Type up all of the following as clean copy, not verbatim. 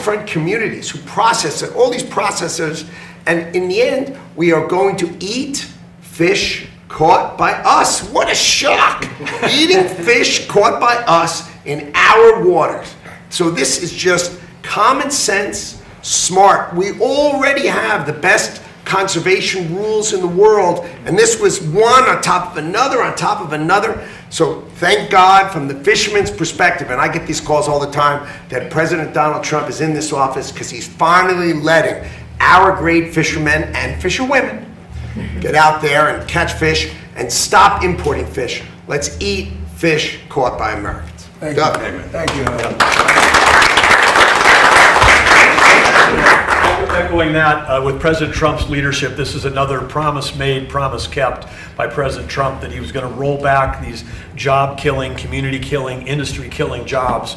waterfront communities who process it, all these processors, and in the end, we are going to eat fish caught by us. What a shock! Eating fish caught by us in our waters. So this is just common sense, smart. We already have the best conservation rules in the world, and this was one on top of another on top of another. So thank God from the fisherman's perspective, and I get these calls all the time, that President Donald Trump is in this office because he's finally letting our great fishermen and fisherwomen get out there and catch fish and stop importing fish. Let's eat fish caught by Americans. Thank you. Thank you. Echoing that, with President Trump's leadership, this is another promise made, promise kept by President Trump, that he was going to roll back these job-killing, community-killing, industry-killing jobs.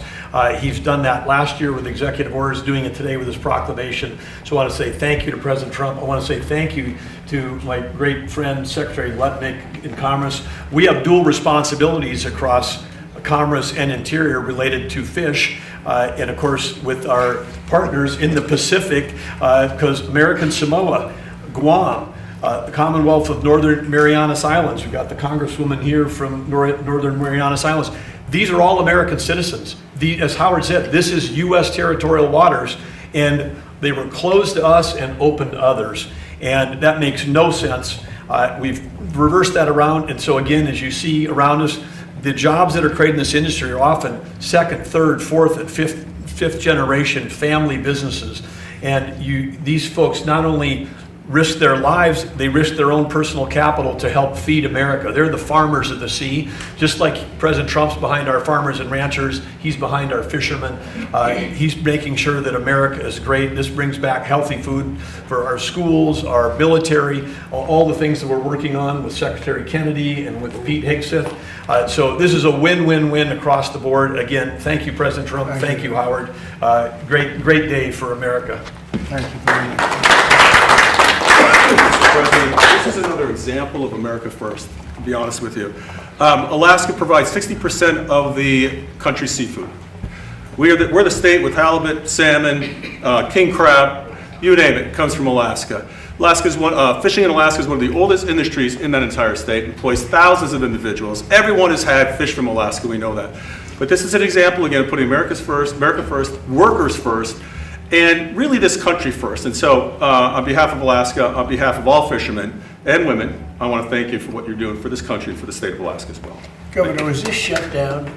He's done that last year with executive orders, doing it today with his proclamation. So I want to say thank you to President Trump. I want to say thank you to my great friend, Secretary Lutnick in Commerce. We have dual responsibilities across Commerce and Interior related to fish. And of course, with our partners in the Pacific, because American Samoa, Guam, the Commonwealth of Northern Marianas Islands, we've got the Congresswoman here from Northern Marianas Islands. These are all American citizens. As Howard said, this is U.S. territorial waters, and they were closed to us and open to others. And that makes no sense. We've reversed that around, and so again, as you see around us, the jobs that are created in this industry are often second, third, fourth, and fifth generation family businesses. And these folks not only risk their lives, they risk their own personal capital to help feed America. They're the farmers of the sea. Just like President Trump's behind our farmers and ranchers, he's behind our fishermen. He's making sure that America is great. This brings back healthy food for our schools, our military, all the things that we're working on with Secretary Kennedy and with Pete Hegseth. So this is a win-win-win across the board. Again, thank you, President Trump. Thank you, Howard. Great day for America. Thank you very much. Mr. President, this is another example of America First, to be honest with you. Alaska provides 60% of the country's seafood. We're the state with halibut, salmon, king crab, you name it, comes from Alaska. Fishing in Alaska is one of the oldest industries in that entire state, employs thousands of individuals. Everyone has had fish from Alaska, we know that. But this is an example, again, of putting America first, workers first, and really this country first. And so on behalf of Alaska, on behalf of all fishermen and women, I want to thank you for what you're doing for this country and for the state of Alaska as well. Governor, was this shut down?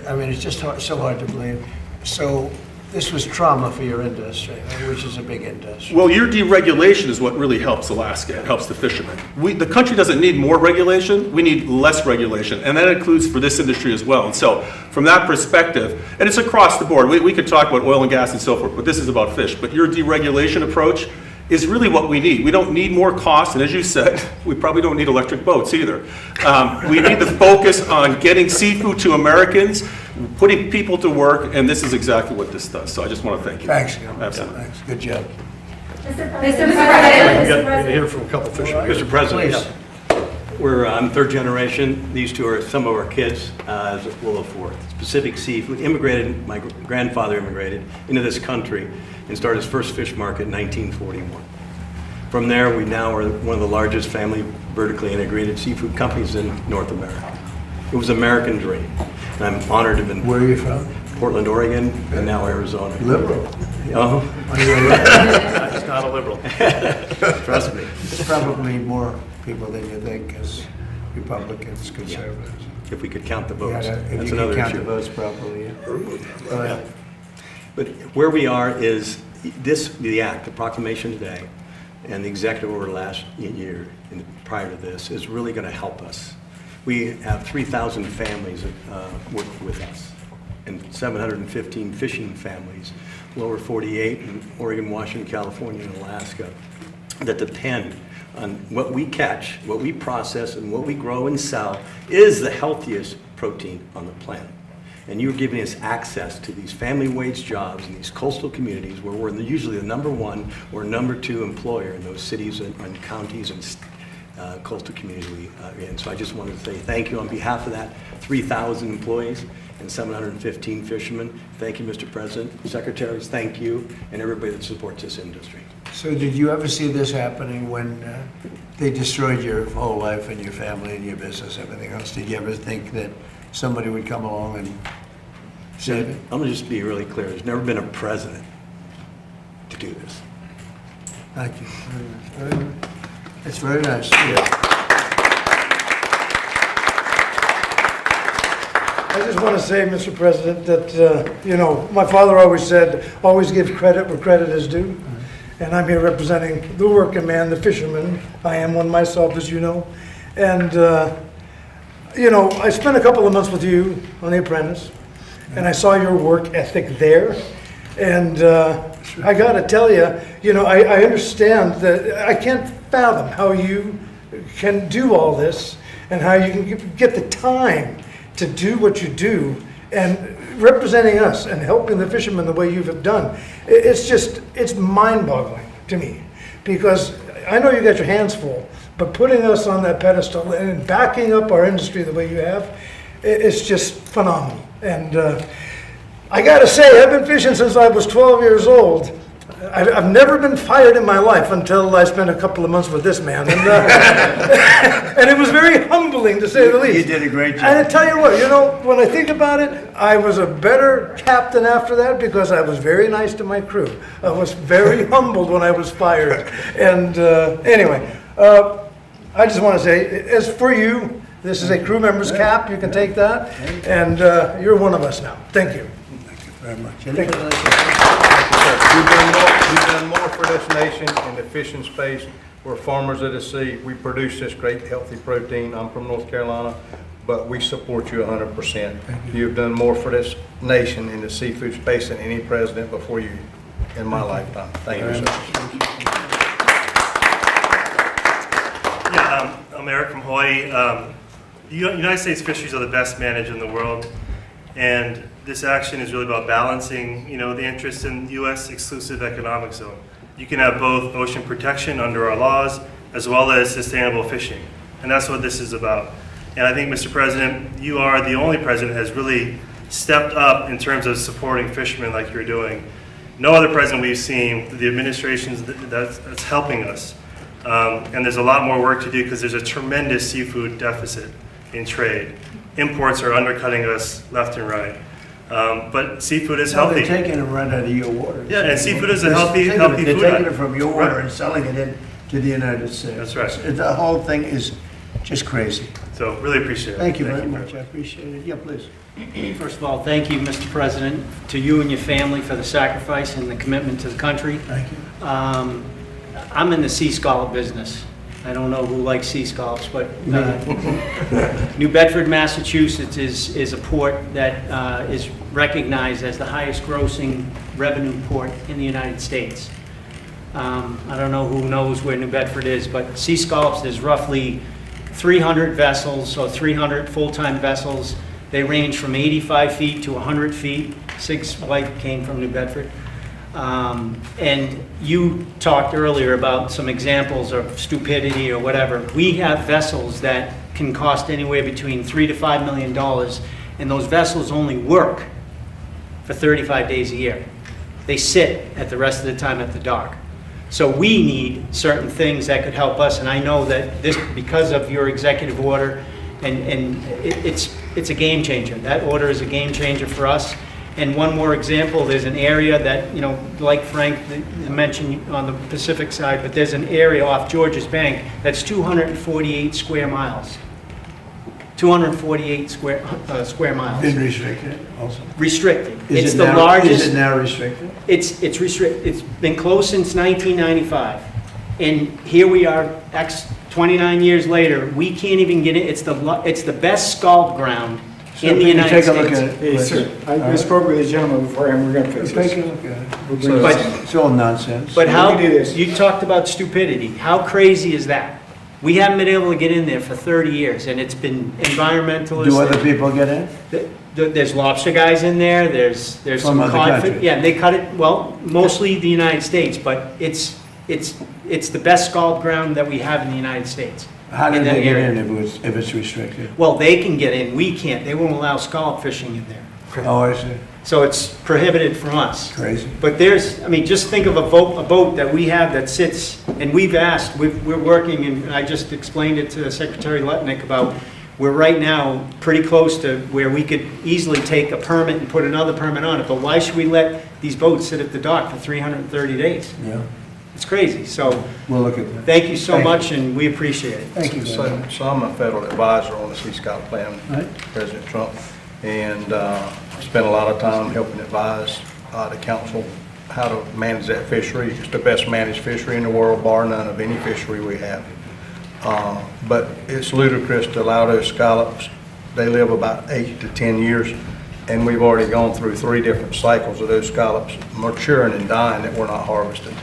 I mean, it's just so hard to believe. So this was trauma for your industry, which is a big industry. Well, your deregulation is what really helps Alaska. It helps the fishermen. The country doesn't need more regulation. We need less regulation. And that includes for this industry as well. And so from that perspective, and it's across the board. We could talk about oil and gas and so forth, but this is about fish. But your deregulation approach is really what we need. We don't need more costs, and as you said, we probably don't need electric boats either. We need to focus on getting seafood to Americans, putting people to work, and this is exactly what this does. So I just want to thank you. Thanks. Absolutely. Thanks. Good job. Mr. President. We got to hear from a couple fishermen. Mr. President. Please. I'm third generation. These two are some of our kids, as well as fourth. Pacific Seafood immigrated, my grandfather immigrated into this country and started his first fish market in 1941. From there, we now are one of the largest family vertically integrated seafood companies in North America. It was an American dream. And I'm honored to have been. Where are you from? Portland, Oregon, and now Arizona. Liberal. It's not a liberal. Trust me. There's probably more people than you think as Republicans, conservatives. If we could count the votes. If That's you another can count issue. the votes properly. Yeah. But where we are is the act, the proclamation today, and the executive order last year and prior to this is really going to help us. We have 3,000 families that work with us, and 715 fishing families, lower 48 in Oregon, Washington, California, and Alaska, that depend on what we catch, what we process, and what we grow and sell is the healthiest protein on the planet. And you're giving us access to these family wage jobs in these coastal communities where we're usually the #1 or #2 employer in those cities and counties and coastal communities we are in. So I just wanted to say thank you on behalf of that 3,000 employees and 715 fishermen. Thank you, Mr. President. Secretaries, thank you, and everybody that supports this industry. So did you ever see this happening when they destroyed your whole life and your family and your business, everything else? Did you ever think that somebody would come along and save it? I'm going to just be really clear. There's never been a president to do this. Thank you. It's very nice. I just want to say, Mr. President, that, my father always said, always give credit where credit is due. And I'm here representing the working man, the fisherman. I am one myself, as you know. And, I spent a couple of months with you on The Apprentice, and I saw your work ethic there. And I got to tell you, I understand that I can't fathom how you can do all this and how you can get the time to do what you do and representing us and helping the fishermen the way you have done. It's mind-boggling to me, because I know you got your hands full, but putting us on that pedestal and backing up our industry the way you have, it's just phenomenal. And I gotta say, I've been fishing since I was 12 years old. I've never been fired in my life until I spent a couple of months with this man. And, and it was very humbling, to say the least. You did a great job. And I tell you what, when I think about it, I was a better captain after that because I was very nice to my crew. I was very humbled when I was fired. And anyway, I just want to say, as for you, this is a crew member's cap. You can take that. And you're one of us now. Thank you. Very much. Thank you. You've done more for this nation in the fishing space. We're farmers of the sea. We produce this great healthy protein. I'm from North Carolina, but we support you 100%. You've done more for this nation in the seafood space than any president before you in my lifetime. Thank you, sir. Yeah, I'm Eric from Hawaii. United States fisheries are the best managed in the world, and this action is really about balancing, the interests in U.S. exclusive economic zone. You can have both ocean protection under our laws as well as sustainable fishing, and that's what this is about. And I think, Mr. President, you are the only president that has really stepped up in terms of supporting fishermen like you're doing. No other president we've seen, the administrations that's helping us. And there's a lot more work to do because there's a tremendous seafood deficit in trade. Imports are undercutting us left and right. But seafood is healthy. They're taking it right out of your water. Yeah, and seafood is a healthy food. They're taking it from your water and selling it into the United States. That's right. The whole thing is just crazy. So really appreciate it. Thank you very much. I appreciate it. Yeah, please. First of all, thank you, Mr. President, to you and your family for the sacrifice and the commitment to the country. Thank you. I'm in the sea scallop business. I don't know who likes sea scallops, but New Bedford, Massachusetts is a port that is recognized as the highest grossing revenue port in the United States. I don't know who knows where New Bedford is, but sea scallops, there's roughly 300 vessels, or 300 full-time vessels. They range from 85 feet to 100 feet. Sig's wife came from New Bedford. And you talked earlier about some examples of stupidity or whatever. We have vessels that can cost anywhere between $3 to $5 million, and those vessels only work for 35 days a year. They sit at the rest of the time at the dock. So we need certain things that could help us, and I know that this, because of your executive order, and it's a game changer. That order is a game changer for us. And one more example, there's an area that, like Frank mentioned on the Pacific side, but there's an area off Georges Bank that's 248 square miles. 248 square miles. Been restricted also. Restricted. Is It's it the now, largest. Is it now restricted? It's restricted. It's been closed since 1995. And here we are, 29 years later, we can't even get it. It's the best scallop ground in the United States. Take a look at it. Hey, sir, I spoke with the gentleman before, and we're going to fix Take this. a look at it. But, It's all nonsense. but how, We can do this. you talked about stupidity. How crazy is that? We haven't been able to get in there for 30 years, and it's been environmentalists. Do other people get in? There's lobster guys in there, there's From some other codfish. countries. Yeah, they cut it, well, mostly the United States, but it's the best scallop ground that we have in the United States. How in did that they get area. in if it's restricted? Well, they can get in, we can't. They won't allow scallop fishing in there. Oh, I see. So it's prohibited from us. Crazy. But there's, I mean, just think of a boat that we have that sits, and we've asked, we're working, and I just explained it to Secretary Lutnick about, we're right now pretty close to where we could easily take a permit and put another permit on it, but why should we let these boats sit at the dock for 330 days? Yeah, It's crazy, so we'll look at that. thank you so Thank you. much, and we appreciate it. Thank you. So I'm a federal advisor on the Sea Scout plan, Right. President Trump, and spent a lot of time helping advise the council how to manage that fishery. It's the best managed fishery in the world, bar none of any fishery we have. But it's ludicrous to allow those scallops. They live about 8 to 10 years, and we've already gone through 3 different cycles of those scallops maturing and dying that we're not harvesting.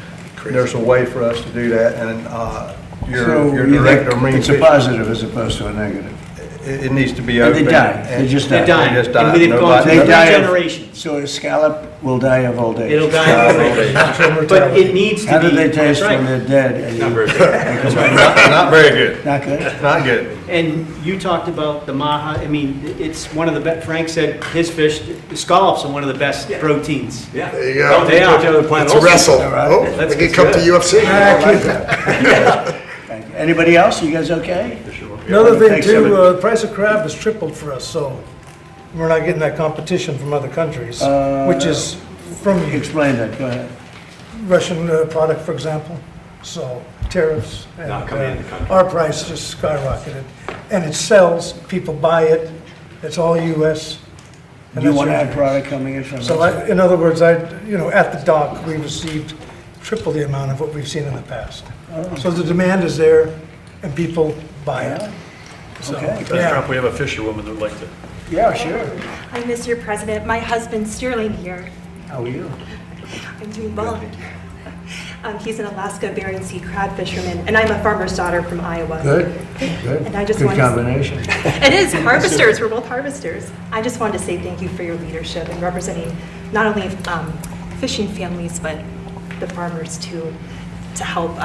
There's a way for us to do that, and your you director of think marine it's a fisheries, positive as opposed to a negative? it needs to be And open. they die. They just die. They're dying, They just die. and they've gone Nobody- through They 3 die of- generations. So a scallop will die of old age. It'll die of old age. But it needs to be. How do they taste that's right. when they're dead? Not very good. Not very good. Not good? Not good. And you talked about the maha, I mean, it's one of the best, Frank said his fish, the scallops are one of the best proteins. Yeah. There you go. They are. It's a wrestle. All right. Oh, That's they can come to good. UFC. Thank you. Anybody else? You guys okay? Another thing Thanks, too, Evan. the price of crab has tripled for us, so we're not getting that competition from other countries, which is from Explain that, go ahead. Russian product, for example. So tariffs and Not coming into the country. our price just skyrocketed. And it sells, people buy it, it's all US. and Do you that's want to your- have product coming in from So us? in other words, at the dock, we received triple the amount of what we've seen in the past. So the demand is there and people buy it. So, Okay. President yeah. Trump, we have a fisherwoman that would like to. Yeah, sure. Hi, Mr. President. My husband Sterling here. How are you? I'm doing well. He's an Alaska Bering Sea crab fisherman, and I'm a farmer's daughter from Iowa. Good, good. And I just Good wanted to- combination. It is harvesters. We're both harvesters. I just wanted to say thank you for your leadership and representing not only fishing families but the farmers too, to help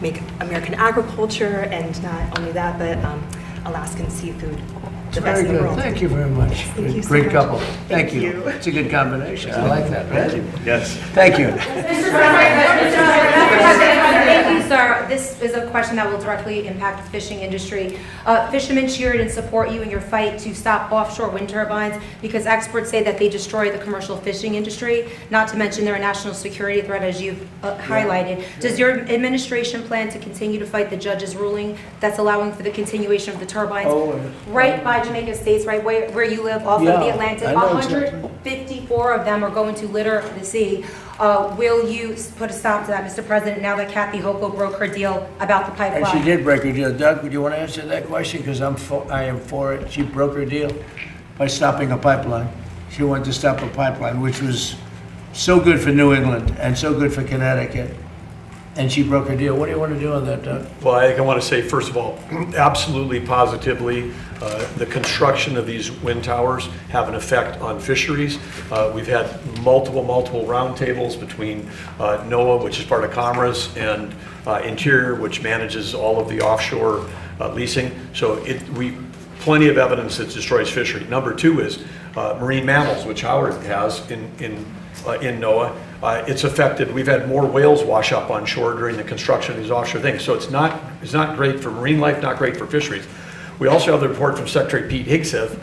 make American agriculture and not only that but Alaskan seafood the best Very in the good. world. Thank you very much. Thank you so Great much. couple. Thank Thank you. you. It's a good combination. I like that. Right? Yes. Thank you. Thank you, sir. This is a question that will directly impact the fishing industry. Fishermen cheered and support you in your fight to stop offshore wind turbines because experts say that they destroy the commercial fishing industry, not to mention they're a national security threat, as you've highlighted. Does your administration plan to continue to fight the judge's ruling that's allowing for the continuation of the turbines right by Jamaica States, right where you live, off of the Yeah, Atlantic? I know exactly. 154 of them are going to litter the sea. Will you put a stop to that, Mr. President, now that Kathy Hochul broke her deal about the And pipeline? she did break her deal. Doug, would you want to answer that question? Because I am for it. She broke her deal by stopping a pipeline. She wanted to stop a pipeline, which was so good for New England and so good for Connecticut. And she broke her deal. What do you want to do on that, Doug? Well, I think I want to say, first of all, absolutely positively, the construction of these wind towers have an effect on fisheries. We've had multiple roundtables between NOAA, which is part of Commerce, and Interior, which manages all of the offshore leasing. So plenty of evidence that destroys fishery. Number two is marine mammals, which Howard has in NOAA. It's affected. We've had more whales wash up on shore during the construction of these offshore things. So it's not great for marine life, not great for fisheries. We also have the report from Secretary Pete Hegseth,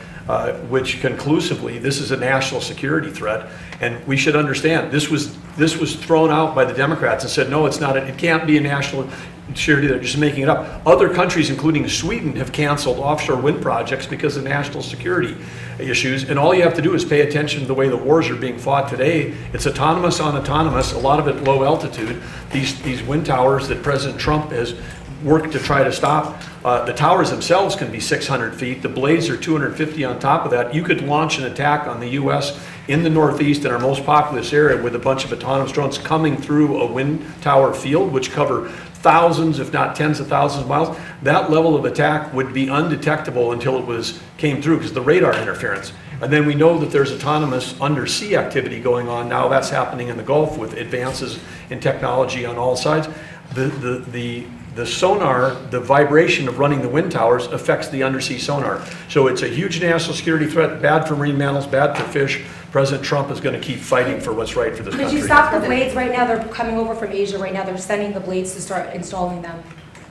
which conclusively this is a national security threat, and we should understand this was thrown out by the Democrats and said no, it's not. It can't be a national security. They're just making it up. Other countries, including Sweden, have canceled offshore wind projects because of national security issues. And all you have to do is pay attention to the way the wars are being fought today. It's autonomous on autonomous, a lot of it low altitude. These wind towers that President Trump has worked to try to stop. The towers themselves can be 600 feet. The blades are 250 on top of that. You could launch an attack on the U.S. in the Northeast, in our most populous area, with a bunch of autonomous drones coming through a wind tower field, which cover thousands, if not tens of thousands of miles. That level of attack would be undetectable until it came through because of the radar interference. And then we know that there's autonomous undersea activity going on now. That's happening in the Gulf with advances in technology on all sides. The the sonar, the vibration of running the wind towers affects the undersea sonar. So it's a huge national security threat, bad for marine mammals, bad for fish. President Trump is going to keep fighting for what's right for this Could country. you stop the blades right now? They're coming over from Asia right now. They're sending the blades to start installing them.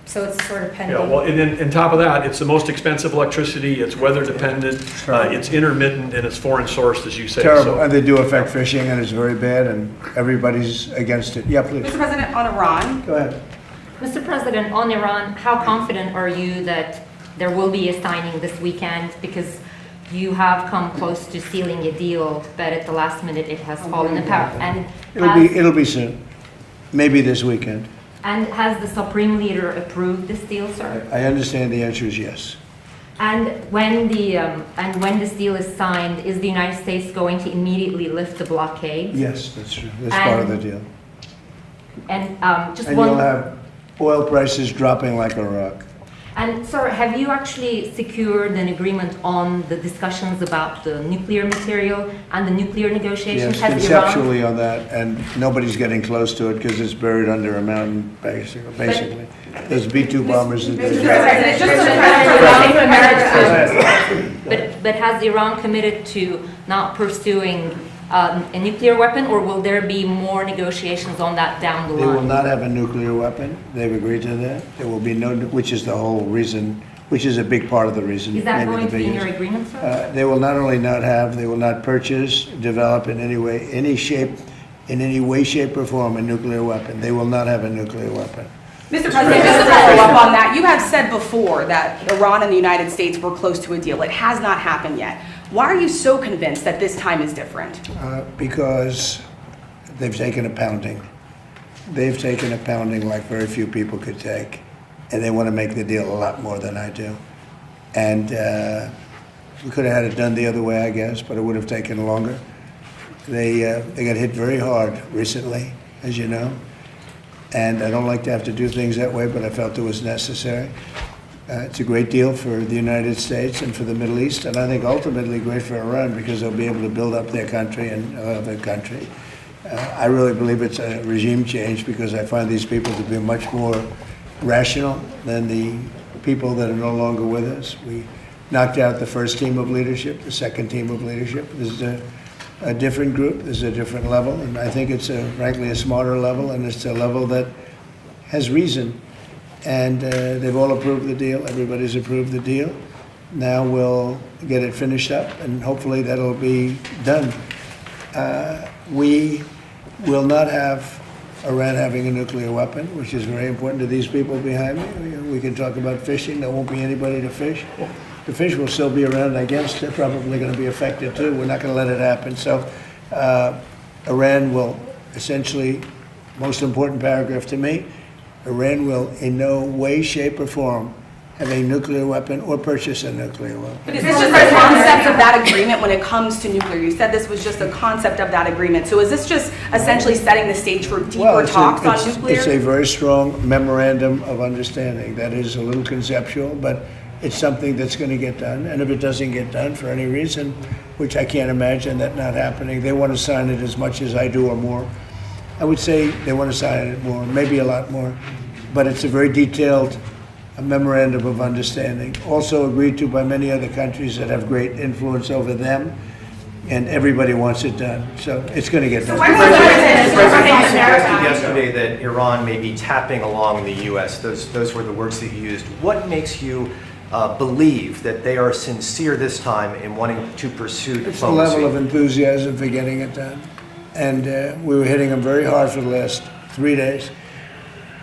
So it's sort of pending. Yeah, well, and then on top of that, it's the most expensive electricity, it's weather dependent, it's intermittent, and it's foreign sourced, as you say. Terrible, So- and they do affect fishing, and it's very bad, and everybody's against it. Yeah, please. Mr. President, on Iran, Go ahead. Mr. President, on Iran, how confident are you that there will be a signing this weekend? Because you have come close to sealing a deal, but at the last minute it has fallen apart. And It'll be soon, maybe this weekend. and has the Supreme Leader approved this deal, sir? I understand the answer is yes. And when this deal is signed, is the United States going to immediately lift the blockade? Yes, that's true. That's part of the And- deal. And just And one. you'll have oil prices dropping like a rock. And sir, have you actually secured an agreement on the discussions about the nuclear material and the nuclear negotiations? Yes, Has Iran? conceptually on that, and nobody's getting close to it because it's buried under a mountain, basically. There's B-2 bombers that Mr. they... President, just But has Iran committed to not pursuing a nuclear weapon, or will there be more negotiations on that down the They will line? not have a nuclear weapon. They've agreed to that. There will be no, which is the whole reason, which is a big part of the reason. Is that maybe going the to be in your biggest. agreement, sir? They will not only not have, they will not purchase, develop in any way, any shape, in any way, shape, or form a nuclear weapon. They will not have a nuclear weapon. Mr. President, just to follow up on that, you have said before that Iran and the United States were close to a deal. It has not happened yet. Why are you so convinced that this time is different? Because they've taken a pounding. They've taken a pounding like very few people could take, and they want to make the deal a lot more than I do. And we could have had it done the other way, I guess, but it would have taken longer. They got hit very hard recently, as you know, and I don't like to have to do things that way, but I felt it was necessary. It's a great deal for the United States and for the Middle East, and I think ultimately great for Iran because they'll be able to build up their country and other country. I really believe it's a regime change because I find these people to be much more rational than the people that are no longer with us. We knocked out the first team of leadership, the second team of leadership. This is a different group, this is a different level, and I think it's frankly a smarter level, and it's a level that has reason. And they've all approved the deal. Everybody's approved the deal. Now we'll get it finished up, and hopefully that'll be done. We will not have Iran having a nuclear weapon, which is very important to these people behind me. We can talk about fishing. There won't be anybody to fish. The fish will still be around, I guess. They're probably going to be affected too. We're not going to let it happen. So Iran will essentially, most important paragraph to me, Iran will in no way, shape, or form have a nuclear weapon or purchase a nuclear weapon. But is this just a concept of that agreement when it comes to nuclear? You said this was just a concept of that agreement. So is this just essentially setting the stage for deeper talks on nuclear? It's a very strong memorandum of understanding. That is a little conceptual, but it's something that's going to get done. And if it doesn't get done for any reason, which I can't imagine that not happening, they want to sign it as much as I do or more. I would say they want to sign it more, maybe a lot more. But it's a very detailed memorandum of understanding, also agreed to by many other countries that have great influence over them, and everybody wants it done. So it's going to get done. The President suggested yesterday that Iran may be tapping along the U.S. Those were the words that you used. What makes you believe that they are sincere this time in wanting to pursue diplomacy? It's the level of enthusiasm for getting it done. And we were hitting them very hard for the last 3 days.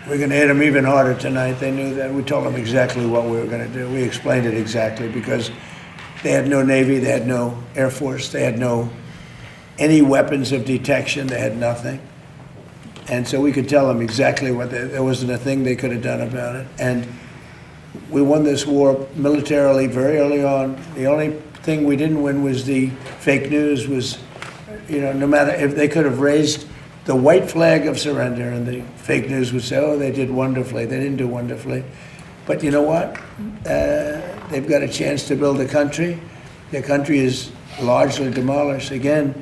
We're going to hit them even harder tonight. They knew that. We told them exactly what we were going to do. We explained it exactly because they had no Navy, they had no Air Force, they had any weapons of detection, they had nothing. And so we could tell them exactly what there wasn't a thing they could have done about it. And we won this war militarily very early on. The only thing we didn't win was the fake news was, no matter if they could have raised the white flag of surrender, and the fake news would say, oh, they did wonderfully. They didn't do wonderfully. But you know what? They've got a chance to build a country. Their country is largely demolished. Again,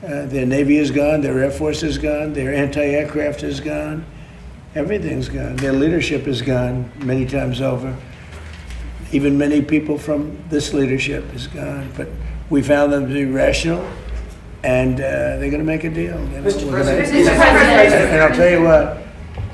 their Navy is gone, their Air Force is gone, their anti-aircraft is gone. Everything's gone. Their leadership is gone many times over. Even many people from this leadership is gone. But we found them to be rational, and they're going to make a deal. You know? Mr. We're gonna- President. And I'll tell you what,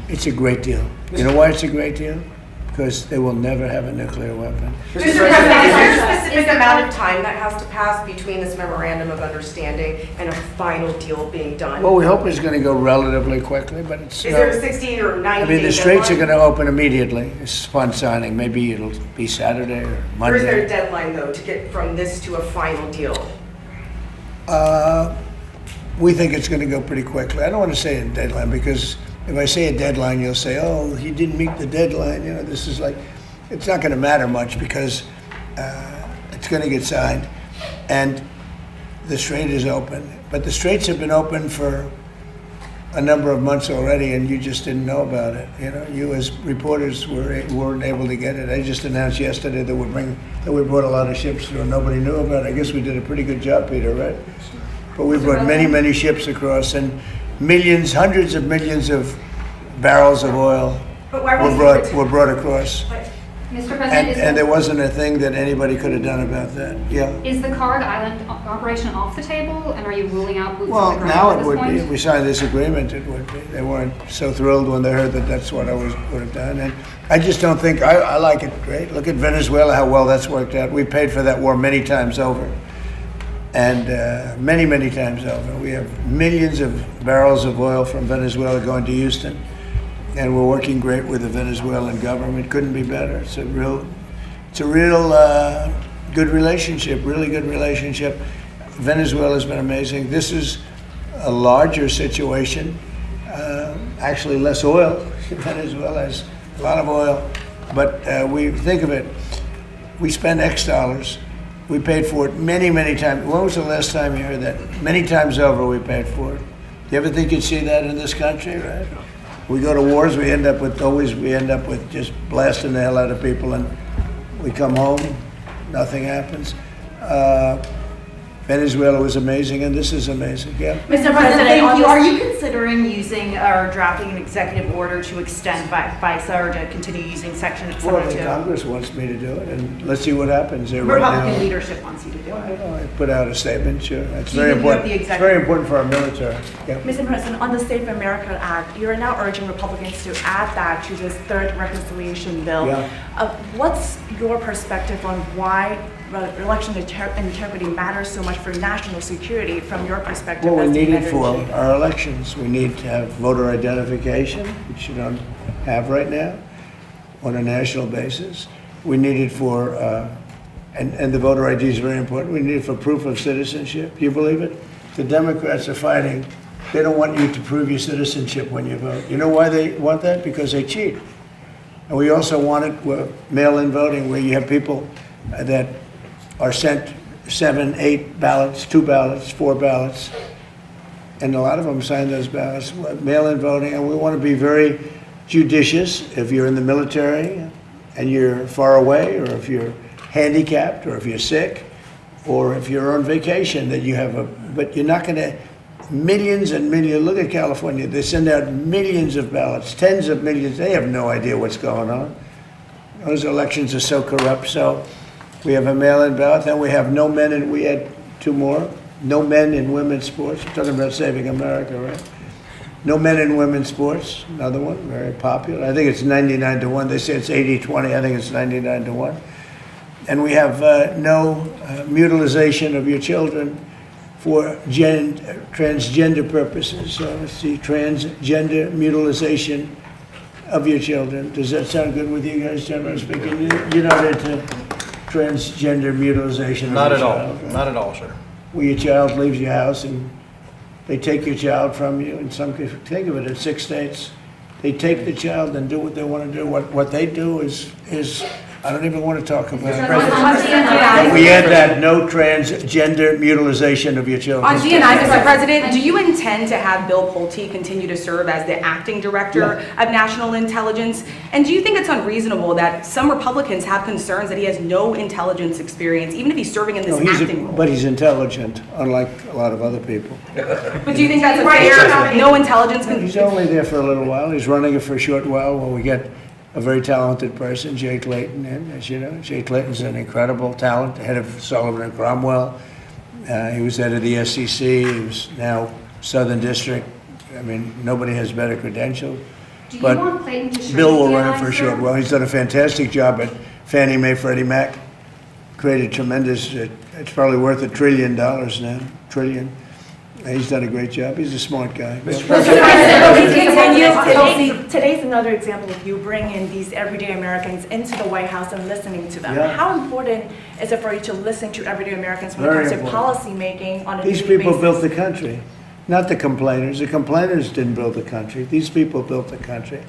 it's a great deal. You know why it's a great deal? Because they will never have a nuclear weapon. Mr. President, is there a specific amount of time that has to pass between this memorandum of understanding and a final deal being done? Well, we hope it's going to go relatively quickly, but it's Is there a 60 or 90 I mean, day the straits are deadline? going to open immediately. It's upon signing. Maybe it'll be Saturday or Or is there a Monday. deadline, though, to get from this to a final deal? We think it's going to go pretty quickly. I don't want to say a deadline because if I say a deadline, you'll say, "Oh, he didn't meet the deadline." You know, this is like, it's not going to matter much because it's going to get signed, and the strait is open. But the straits have been open for a number of months already, and you just didn't know about it. You know, you as reporters weren't able to get it. I just announced yesterday that we brought a lot of ships through, and nobody knew about it. I guess we did a pretty good job, Peter, right? But we brought many ships across, and millions, hundreds of millions of barrels of oil But why were brought across. Mr. President, And there wasn't a thing that anybody could have done about that. Yeah. is the Carg Island operation off the table, and are you ruling out boots Well, on the ground now at it this would point? be. If we signed this agreement, it would be. They weren't so thrilled when they heard that that's what I would have done. And I just don't think, I like it great. Look at Venezuela, how well that's worked out. We paid for that war many times over. And many times over. We have millions of barrels of oil from Venezuela going to Houston. And we're working great with the Venezuelan government. Couldn't be better. It's a real good relationship, really good relationship. Venezuela's been amazing. This is a larger situation, actually less oil. Venezuela has a lot of oil, but we think of it, we spend X dollars. We paid for it many times. When was the last time you heard that? Many times over we paid for it. Do you ever think you'd see that in this country, right? We go to wars, we end up with just blasting the hell out of people, and we come home, nothing happens. Venezuela was amazing, and this is amazing. Yeah. Mr. President, thank you. Are you considering using or drafting an executive order to extend FISA or to continue using Section Well, the 702? Congress wants me to do it, and let's see what happens there right Republican now. leadership wants you to do it. I put out a statement, sure. That's Do you very think you have important. the It's executive- very important for our military. Yeah. Mr. President, on the Safe America Act, you're now urging Republicans to add that to this third reconciliation bill. Yeah. What's your perspective on why election integrity matters so much for national security from your perspective? Well, we as the need it commander-in-chief? for our elections. We need to have voter identification, which you don't have right now, on a national basis. We need it for, and the voter ID is very important, we need it for proof of citizenship. Do you believe it? The Democrats are fighting. They don't want you to prove your citizenship when you vote. You know why they want that? Because they cheat. And we also want it with mail-in voting, where you have people that are sent 7, 8 ballots, 2 ballots, 4 ballots, and a lot of them sign those ballots. Mail-in voting, and we want to be very judicious if you're in the military and you're far away, or if you're handicapped, or if you're sick, or if you're on vacation, that you have but you're not going to, millions and millions, look at California, they send out millions of ballots, tens of millions, they have no idea what's going on. Those elections are so corrupt, so we have a mail-in ballot, then we have no men, and we had 2 more, no men in women's sports. We're talking about saving America, right? No men in women's sports, another one, very popular. I think it's 99-1. They say it's 80-20. I think it's 99-1. And we have no mutilization of your children for transgender purposes. So it's the transgender mutilization of your children. Does that sound good with you guys, generally speaking? You're not into transgender mutilization of Not your at all, child, right? not at all, sir. Where your child leaves your house and they take your child from you. In some cases, think of it, in 6 states, they take the child and do what they want to do. What they do is I don't even want to talk about it. On We had that no transgender mutilization of your children. On D&I, Mr. President, do you intend to have Bill Pulte continue to serve as the acting director of national intelligence? And do you think it's unreasonable that some Republicans have concerns that he has no intelligence experience, even if he's serving in this acting role? But he's intelligent, unlike a lot of other people. But do you think that's a fair, no intelligence? He's only there for a little while. He's running it for a short while while we get a very talented person, Jay Clayton, in. As you know, Jay Clayton's an incredible talent, head of Sullivan and Cromwell. He was head of the SEC. He was now Southern District. I mean, nobody has better credentials. Do you But want Clayton to shrink Bill will the run it for a alliance, short sir? while. He's done a fantastic job at Fannie Mae, Freddie Mac. Created tremendous, it's probably worth $1 trillion now, trillion. He's done a great job. He's a smart guy. Today's another example of you bringing these everyday Americans into the White House and listening to them. Yeah. How important is it for you to listen to everyday Americans when Very it comes to important. policy making on a These daily people basis? built the country, not the complainers. The complainers didn't build the country. These people built the country,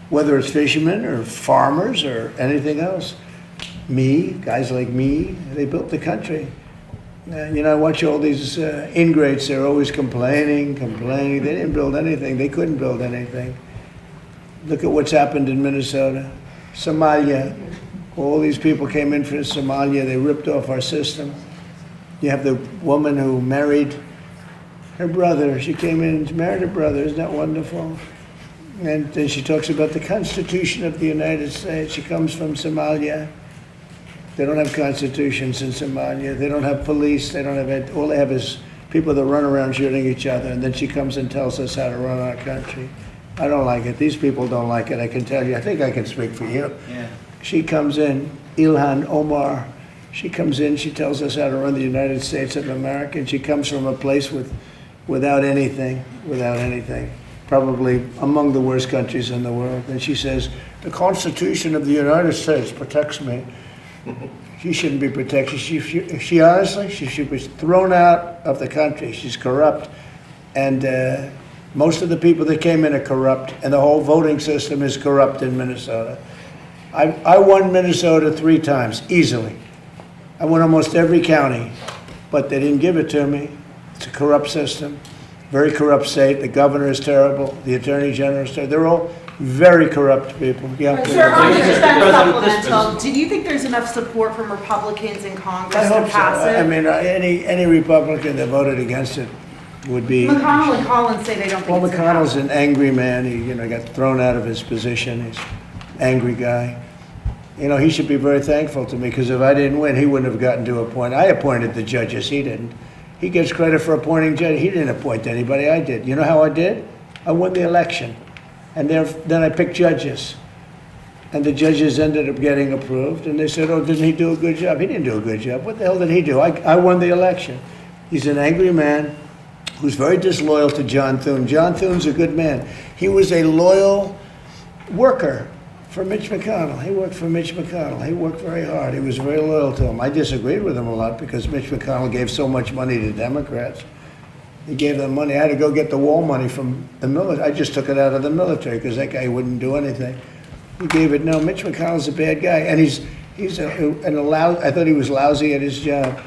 whether it's fishermen or farmers or anything else. Me, guys like me, they built the country. You know, I watch all these ingrates. They're always complaining. They didn't build anything. They couldn't build anything. Look at what's happened in Minnesota, Somalia. All these people came in from Somalia. They ripped off our system. You have the woman who married her brother. She came in and married her brother. Isn't that wonderful? And then she talks about the Constitution of the United States. She comes from Somalia. They don't have constitutions in Somalia. They don't have police. They don't have, all they have is people that run around shooting each other. And then she comes and tells us how to run our country. I don't like it. These people don't like it. I can tell you. I think I can speak for you. Yeah. She comes in, Ilhan Omar. She comes in. She tells us how to run the United States of America. And she comes from a place without anything, probably among the worst countries in the world. And she says, the Constitution of the United States protects me. She shouldn't be protected. She honestly, she should be thrown out of the country. She's corrupt. And most of the people that came in are corrupt, and the whole voting system is corrupt in Minnesota. I won Minnesota 3 times, easily. I won almost every county, but they didn't give it to me. It's a corrupt system, very corrupt state. The governor is terrible. The attorney general is terrible. They're all very corrupt people. Yeah. Sir, on your supplemental, do you think there's enough support from Republicans in I Congress hope to pass so. it? I mean, any Republican that voted against it would be. McConnell and Collins say they don't think Well, it's gonna McConnell's happen. an angry man. He, got thrown out of his position. He's an angry guy. He should be very thankful to me, because if I didn't win, he wouldn't have gotten to appoint. I appointed the judges. He didn't. He gets credit for appointing judges. He didn't appoint anybody. I did. You know how I did? I won the election. And then I picked judges. And the judges ended up getting approved. And they said, oh, didn't he do a good job? He didn't do a good job. What the hell did he do? I won the election. He's an angry man who's very disloyal to John Thune. John Thune's a good man. He was a loyal worker for Mitch McConnell. He worked for Mitch McConnell. He worked very hard. He was very loyal to him. I disagreed with him a lot because Mitch McConnell gave so much money to Democrats. He gave them money. I had to go get the wall money from the military. I just took it out of the military because that guy wouldn't do anything. He gave it. No, Mitch McConnell's a bad guy, and I thought he was lousy at his job.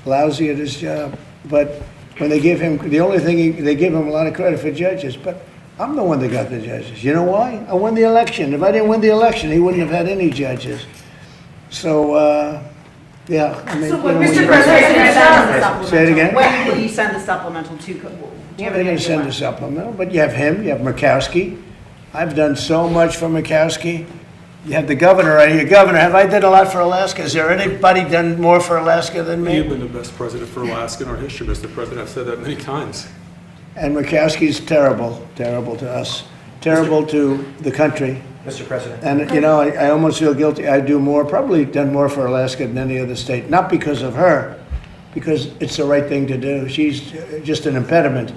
Lousy at his job. But when they give him, the only thing they give him a lot of credit for judges. But I'm the one that got the judges. You know why? I won the election. If I didn't win the election, he wouldn't have had any judges. So. Yeah, I mean, So when Mr. President, say it again. when will you send the supplemental to? Do you have They're any going to idea send when? a supplemental, but you have him, you have Murkowski. I've done so much for Murkowski. You have the governor right here. Governor, have I done a lot for Alaska? Is there anybody done more for Alaska than me? You've been the best president for Alaska in our history, Mr. President. I've said that many times. And Murkowski's terrible to us, terrible to the country. Mr. President. And, I almost feel guilty. I do more, probably done more for Alaska than any other state. Not because of her, because it's the right thing to do. She's just an impediment.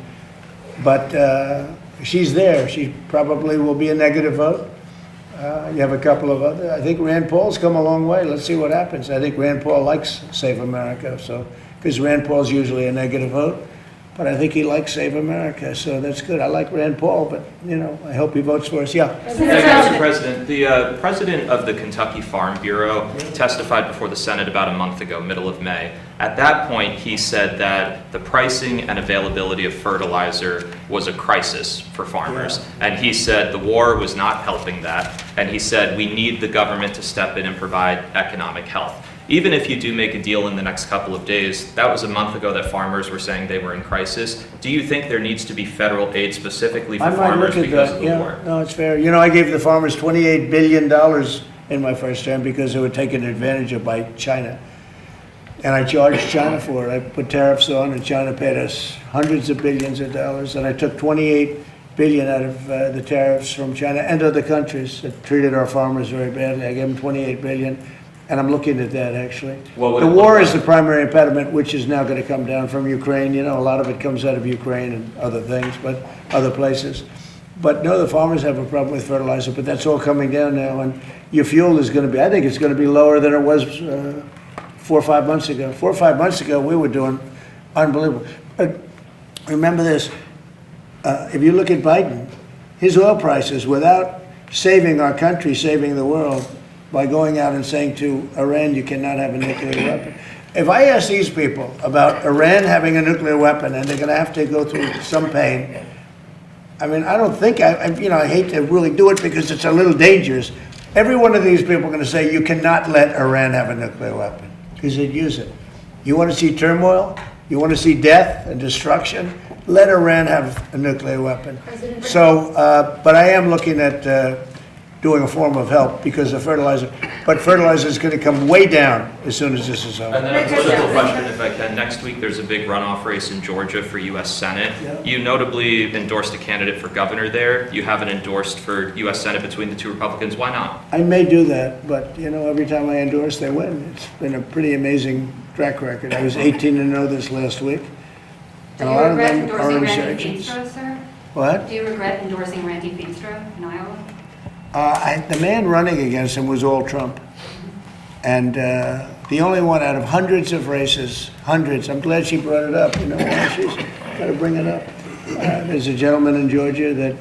But she's there. She probably will be a negative vote. You have a couple of other. I think Rand Paul's come a long way. Let's see what happens. I think Rand Paul likes Save America, because Rand Paul's usually a negative vote. but I think he likes Save America, so that's good. I like Rand Paul, but, you know, I hope he votes for us. Yeah. Thank you, Mr. President. The president of the Kentucky Farm Bureau testified before the Senate about a month ago, middle of May. At that point, he said that the pricing and availability of fertilizer was a crisis for farmers. And he said the war was not helping that. And he said we need the government to step in and provide economic health. Even if you do make a deal in the next couple of days, that was a month ago that farmers were saying they were in crisis. Do you think there needs to be federal aid specifically for farmers because of the war? No, it's fair. You know, I gave the farmers $28 billion in my first term because they were taken advantage of by China. And I charged China for it. I put tariffs on, and China paid us hundreds of billions of dollars. And I took $28 billion out of the tariffs from China and other countries that treated our farmers very badly. I gave them $28 billion. And I'm looking at that, actually. The war is the primary impediment, which is now going to come down from Ukraine. You know, a lot of it comes out of Ukraine and other things, but other places. But no, the farmers have a problem with fertilizer, but that's all coming down now. And your fuel is going to be, I think it's going to be lower than it was 4 or 5 months ago. 4 or 5 months ago, we were doing unbelievable. But remember this, if you look at Biden, his oil prices, without saving our country, saving the world, by going out and saying to Iran, you cannot have a nuclear weapon. If I ask these people about Iran having a nuclear weapon and they're going to have to go through some pain, I mean, I don't think, I hate to really do it because it's a little dangerous. Every one of these people are going to say you cannot let Iran have a nuclear weapon because they'd use it. You want to see turmoil? You want to see death and destruction? Let Iran have a nuclear weapon. So, but I am looking at doing a form of help because of fertilizer. But fertilizer is going to come way down as soon as this is over. And then a political question, if I can. Next week, there's a big runoff race in Georgia for U.S. Senate. Yeah. You notably endorsed a candidate for governor there. You haven't endorsed for U.S. Senate between the two Republicans. Why not? I may do that, but, you know, every time I endorse, they win. It's been a pretty amazing track record. I was 18-0 this last week. Do you regret endorsing Randy Feenstra, sir? What? Do you regret endorsing Randy Feenstra in Iowa? The man running against him was all Trump. And the only one out of hundreds of races, hundreds, I'm glad she brought it up, you know why she's got to bring it up. There's a gentleman in Georgia that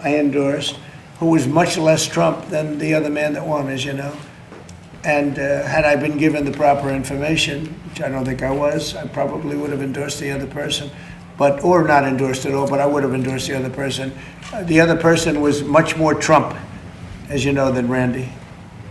I endorsed who was much less Trump than the other man that won, as you know. And had I been given the proper information, which I don't think I was, I probably would have endorsed the other person. But, or not endorsed at all, but I would have endorsed the other person. The other person was much more Trump, as you know, than Randy.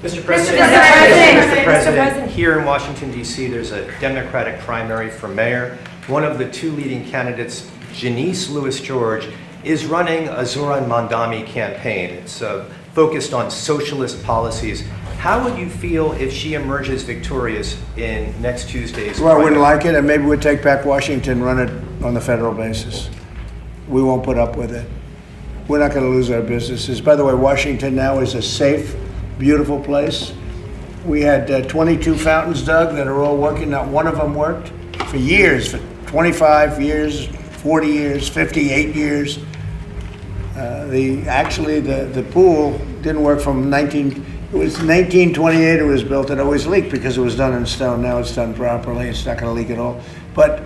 Mr. President, here in Washington, D.C., there's a Democratic primary for mayor. One of the two leading candidates, Janice Lewis-George, is running a Zoran Mandami campaign. It's focused on socialist policies. How would you feel if she emerges victorious in next Tuesday's Well, I wouldn't like it, and maybe we'd take back Washington, run it on the federal basis. We won't put up with it. We're not going to lose our businesses. By the way, Washington now is a safe, beautiful place. We had 22 fountains dug that are all working. Not one of them worked for years, for 25 years, 40 years, 58 years. The pool didn't work from it was 1928 it was built. It always leaked because it was done in stone. Now it's done properly. It's not going to leak at all. But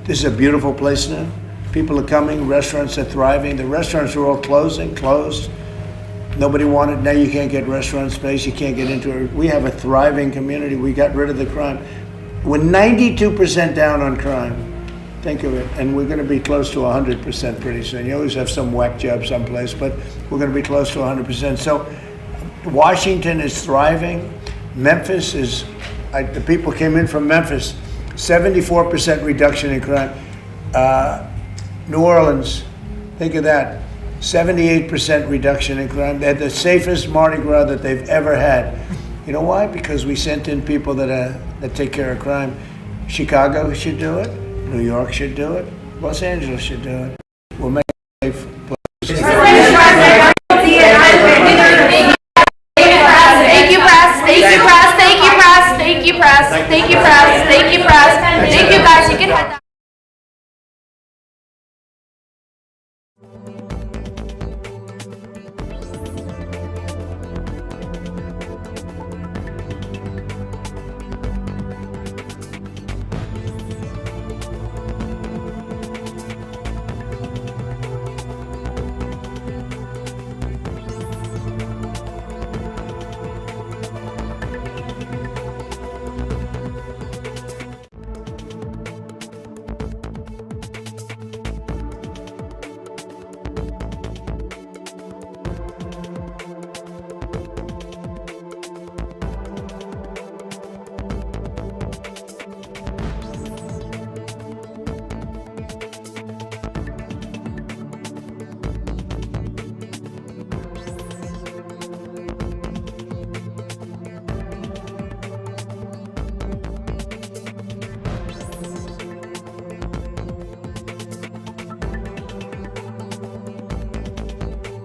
this is a beautiful place now. People are coming. Restaurants are thriving. The restaurants are all closed. Nobody wanted. Now you can't get restaurant space. You can't get into it. We have a thriving community. We got rid of the crime. We're 92% down on crime. Think of it. And we're going to be close to 100% pretty soon. You always have some whack job someplace, but we're going to be close to 100%. So Washington is thriving. Memphis is, the people came in from Memphis, 74% reduction in crime. New Orleans, think of that, 78% reduction in crime. They had the safest Mardi Gras that they've ever had. You know why? Because we sent in people that take care of crime. Chicago should do it. New York should do it. Los Angeles should do it.